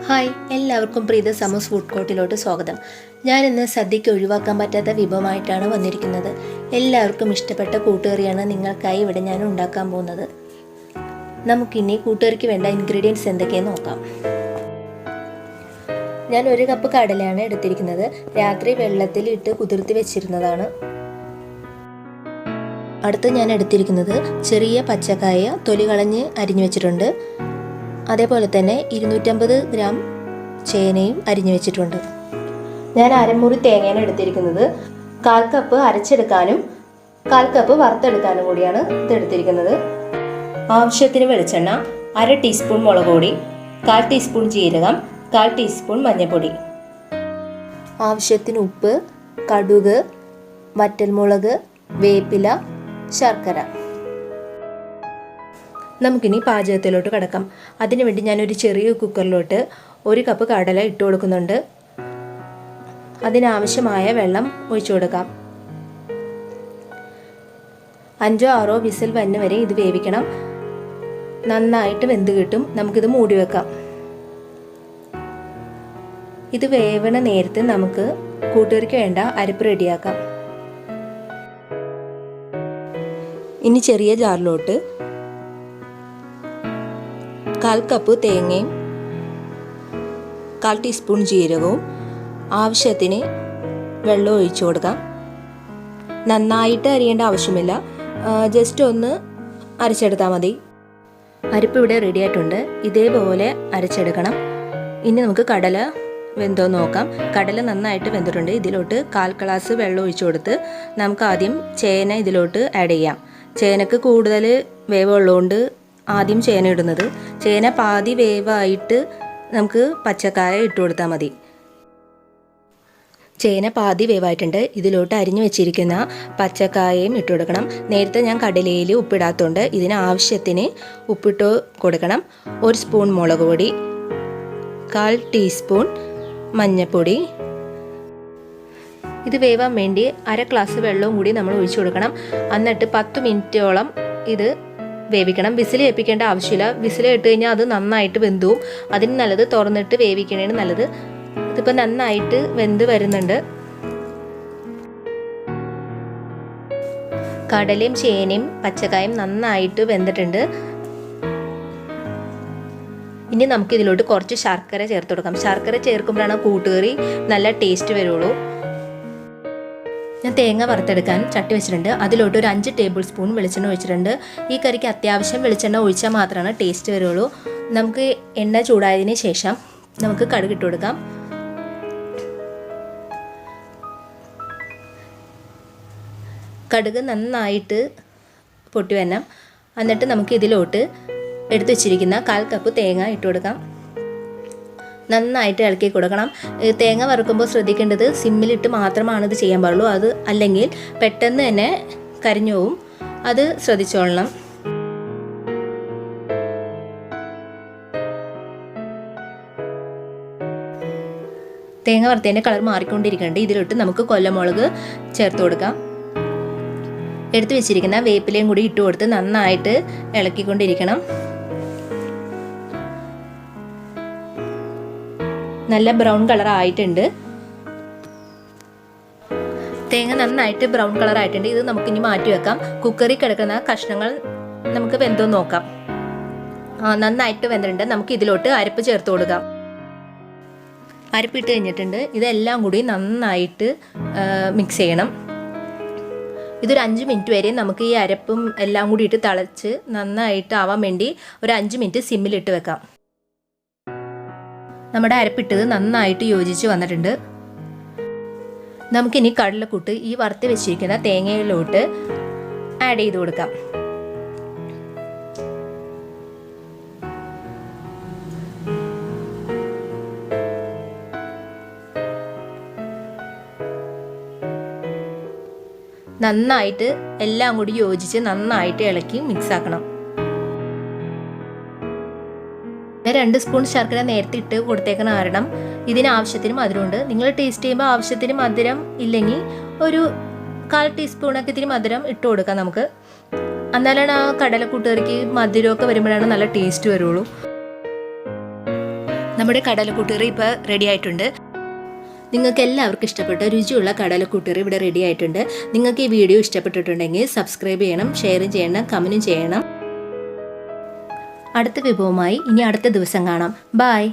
Hi, എല്ലാവർക്കും Preetha സമൂസ് food കോർട്ടിലോട്ട് സ്വാഗതം. ഞാനിന്ന് സദ്യയ്ക്ക് ഒഴിവാക്കാൻ പറ്റാത്ത വിഭവമായിട്ടാണ് വന്നിരിക്കുന്നത്. എല്ലാവർക്കും ഇഷ്ടപ്പെട്ട കൂട്ടുകറിയാണ് നിങ്ങൾക്കായി ഇവിടെ ഞാൻ ഉണ്ടാക്കാൻ പോകുന്നത്. നമുക്കിനി കൂട്ടുകറിക്ക് വേണ്ട ഇൻഗ്രീഡിയൻസ് എന്തൊക്കെയെന്ന് നോക്കാം. ഞാൻ 1 കപ്പ് കടലയാണ് എടുത്തിരിക്കുന്നത്. രാത്രി വെള്ളത്തിൽ ഇട്ട് കുതിർത്തി വെച്ചിരുന്നതാണ്. അടുത്ത് ഞാൻ എടുത്തിരിക്കുന്നത് ചെറിയ പച്ചക്കായ തൊലി കളഞ്ഞ് അരിഞ്ഞു വെച്ചിട്ടുണ്ട്. അതേപോലെ തന്നെ 250 ഗ്രാം ചേനയും അരിഞ്ഞു വെച്ചിട്ടുണ്ട്. ഞാൻ അരമുറി തേങ്ങയാണ് എടുത്തിരിക്കുന്നത്. 1/4 കപ്പ് അരച്ചെടുക്കാനും 1/4 കപ്പ് വറുത്തെടുക്കാനും കൂടിയാണ് ഇത് എടുത്തിരിക്കുന്നത്. ആവശ്യത്തിന് വെളിച്ചെണ്ണ, 1/2 ടീസ്പൂൺ മുളക് പൊടി, 1/4 ടീസ്പൂൺ ജീരകം, 1/4 ടീസ്പൂൺ മഞ്ഞൾപ്പൊടി, ആവശ്യത്തിന് ഉപ്പ്, കടുക്, വറ്റൽമുളക്, വേപ്പില, ശർക്കര. നമുക്കിനി പാചകത്തിലോട്ട് കിടക്കാം. അതിനുവേണ്ടി ഞാനൊരു ചെറിയ കുക്കറിലോട്ട് 1 കപ്പ് കടല ഇട്ട് കൊടുക്കുന്നുണ്ട്. അതിനാവശ്യമായ വെള്ളം ഒഴിച്ചു കൊടുക്കാം. 5-6 വിസിൽ വന്ന് വരെ ഇത് വേവിക്കണം. നന്നായിട്ട് വെന്ത് കിട്ടും. നമുക്കിത് മൂടി വെക്കാം. ഇത് വേവണ നേരത്ത് നമുക്ക് കൂട്ടുകറിക്ക് വേണ്ട അരപ്പ് റെഡിയാക്കാം. ഇനി ചെറിയ ജാറിലോട്ട് 1/4 കപ്പ് തേങ്ങയും 1/4 ടീസ്പൂൺ ജീരകവും ആവശ്യത്തിന് വെള്ളം ഒഴിച്ചു കൊടുക്കാം. നന്നായിട്ട് അരിയേണ്ട ആവശ്യമില്ല, ജസ്റ്റ് ഒന്ന് അരച്ചെടുത്താൽ മതി. അരപ്പ് ഇവിടെ റെഡി ആയിട്ടുണ്ട്. ഇതേപോലെ അരച്ചെടുക്കണം. ഇനി നമുക്ക് കടല വെന്തോ നോക്കാം. കടല നന്നായിട്ട് വെന്തിട്ടുണ്ട്. ഇതിലോട്ട് 1/4 ഗ്ലാസ് വെള്ളം ഒഴിച്ചു കൊടുത്ത് നമുക്ക് ആദ്യം ചേന ഇതിലോട്ട് ആഡ് ചെയ്യാം. ചേനക്ക് കൂടുതൽ വേവുള്ളതുകൊണ്ട് ആദ്യം ചേന ഇടുന്നത്. ചേന പാതി വേവായിട്ട് നമുക്ക് പച്ചക്കായ ഇട്ട് കൊടുത്താൽ മതി. ചേന പാതി വേവായിട്ടുണ്ട്. ഇതിലോട്ട് അരിഞ്ഞു വെച്ചിരിക്കുന്ന പച്ചക്കായയും ഇട്ട് കൊടുക്കണം. നേരത്തെ ഞാൻ കടലയിൽ ഉപ്പിടാത്തതുകൊണ്ട് ഇതിന് ആവശ്യത്തിന് ഉപ്പിട്ട് കൊടുക്കണം. 1 സ്പൂൺ മുളക് പൊടി, 1/4 ടീസ്പൂൺ മഞ്ഞൾപ്പൊടി. ഇത് വേവാൻ വേണ്ടി 1/2 ഗ്ലാസ് വെള്ളവും കൂടി നമ്മൾ ഒഴിച്ചു കൊടുക്കണം. എന്നിട്ട് 10 മിനിറ്റോളം ഇത് വേവിക്കണം. വിസിൽ ഏൽപ്പിക്കേണ്ട ആവശ്യമില്ല. വിസിൽ ഇട്ട് കഴിഞ്ഞാൽ അത് നന്നായിട്ട് വെന്തും. അതിന് നല്ലത് തുറന്നിട്ട് വേവിക്കണേന് നല്ലത്. ഇതിപ്പോൾ നന്നായിട്ട് വെന്ത് വരുന്നുണ്ട്. കടലയും ചേനയും പച്ചക്കായും നന്നായിട്ട് വെന്തിട്ടുണ്ട്. ഇനി നമുക്ക് ഇതിലോട്ട് കുറച്ച് ശർക്കര ചേർത്ത് കൊടുക്കാം. ശർക്കര ചേർക്കുമ്പോഴാണ് കൂട്ടുകറി നല്ല ടേസ്റ്റ് വരുള്ളൂ. ഞാൻ തേങ്ങ വറുത്തെടുക്കാൻ ചട്ടി വെച്ചിട്ടുണ്ട്. അതിലോട്ട് ഒരു 5 ടേബിൾ സ്പൂൺ വെളിച്ചെണ്ണ ഒഴിച്ചിട്ടുണ്ട്. ഈ കറിക്ക് അത്യാവശ്യം വെളിച്ചെണ്ണ ഒഴിച്ചാൽ മാത്രമാണ് ടേസ്റ്റ് വരുള്ളൂ. നമുക്ക് എണ്ണ ചൂടായതിന് ശേഷം നമുക്ക് കടുക് ഇട്ട് കൊടുക്കാം. കടുക് നന്നായിട്ട് പൊട്ടി വരണം. എന്നിട്ട് നമുക്ക് ഇതിലോട്ട് എടുത്തു വെച്ചിരിക്കുന്ന 1/4 കപ്പ് തേങ്ങ ഇട്ട് കൊടുക്കാം. നന്നായിട്ട് ഇളക്കി കൊടുക്കണം. തേങ്ങ വറുക്കുമ്പോൾ ശ്രദ്ധിക്കേണ്ടത് സിമ്മിലിട്ട് മാത്രമാണ് ഇത് ചെയ്യാൻ പാടുള്ളൂ. അത് അല്ലെങ്കിൽ പെട്ടെന്ന് തന്നെ കരിഞ്ഞു പോവും. അത് ശ്രദ്ധിച്ചോളണം. തേങ്ങ വറുത്തതിൻ്റെ കളർ മാറിക്കൊണ്ടിരിക്കുന്നുണ്ട്. ഇതിലോട്ട് നമുക്ക് കൊല്ലമുളക് ചേർത്ത് കൊടുക്കാം. എടുത്തു വെച്ചിരിക്കുന്ന വേപ്പിലയും കൂടി ഇട്ട് കൊടുത്ത് നന്നായിട്ട് ഇളക്കിക്കൊണ്ടിരിക്കണം. നല്ല ബ്രൗൺ കളർ ആയിട്ടുണ്ട്. തേങ്ങ നന്നായിട്ട് ബ്രൗൺ കളർ ആയിട്ടുണ്ട്. ഇത് നമുക്കിനി മാറ്റി വെക്കാം. കുക്കറിൽ കിടക്കുന്ന കഷ്ണങ്ങൾ നമുക്ക് വെന്തോ നോക്കാം. നന്നായിട്ട് വെന്തിട്ടുണ്ട്. നമുക്ക് ഇതിലോട്ട് അരപ്പ് ചേർത്ത് കൊടുക്കാം. അരപ്പിട്ട് കഴിഞ്ഞിട്ടുണ്ട്. ഇതെല്ലാം കൂടി നന്നായിട്ട് മിക്സ് ചെയ്യണം. ഇതൊരു 5 മിനിറ്റ് വരെ നമുക്ക് ഈ അരപ്പും എല്ലാം കൂടി ഇട്ട് തിളച്ച് നന്നായിട്ട് ആവാൻ വേണ്ടി ഒരു 5 മിനിറ്റ് സിമ്മിലിട്ട് വെക്കാം. നമ്മുടെ അരപ്പിട്ടത് നന്നായിട്ട് യോജിച്ച് വന്നിട്ടുണ്ട്. നമുക്കിനി കടലക്കൂട്ട് ഈ വറുത്ത് വെച്ചിരിക്കുന്ന തേങ്ങയിലോട്ട് ആഡ് ചെയ്ത് കൊടുക്കാം. നന്നായിട്ട് എല്ലാം കൂടി യോജിച്ച് നന്നായിട്ട് ഇളക്കി മിക്സ് ആക്കണം. 2 സ്പൂൺ ശർക്കര നേരത്തെ ഇട്ട് കൊടുത്തേക്കുന്ന കാരണം ഇതിനാവശ്യത്തിന് മധുരമുണ്ട്. നിങ്ങൾ ടേസ്റ്റ് ചെയ്യുമ്പോൾ ആവശ്യത്തിന് മധുരം ഇല്ലെങ്കിൽ ഒരു 1/4 ടീസ്പൂണൊക്കെ ഇത്തിരി മധുരം ഇട്ട് കൊടുക്കാം നമുക്ക്. എന്നാലാണ് ആ കടലക്കൂട്ടുകറിക്ക് മധുരമൊക്കെ വരുമ്പോഴാണ് നല്ല ടേസ്റ്റ് വരുള്ളൂ. നമ്മുടെ കടലക്കൂട്ടുകറി ഇപ്പോൾ റെഡി ആയിട്ടുണ്ട്. നിങ്ങൾക്ക് എല്ലാവർക്കും ഇഷ്ടപ്പെട്ട രുചിയുള്ള കടലക്കൂട്ടുകറി ഇവിടെ റെഡി ആയിട്ടുണ്ട്. നിങ്ങൾക്ക് ഈ വീഡിയോ ഇഷ്ടപ്പെട്ടിട്ടുണ്ടെങ്കിൽ സബ്സ്ക്രൈബ് ചെയ്യണം, ഷെയറും ചെയ്യണം, കമൻറ്റും ചെയ്യണം. അടുത്ത വിഭവമായി ഇനി അടുത്ത ദിവസം കാണാം. ബൈ.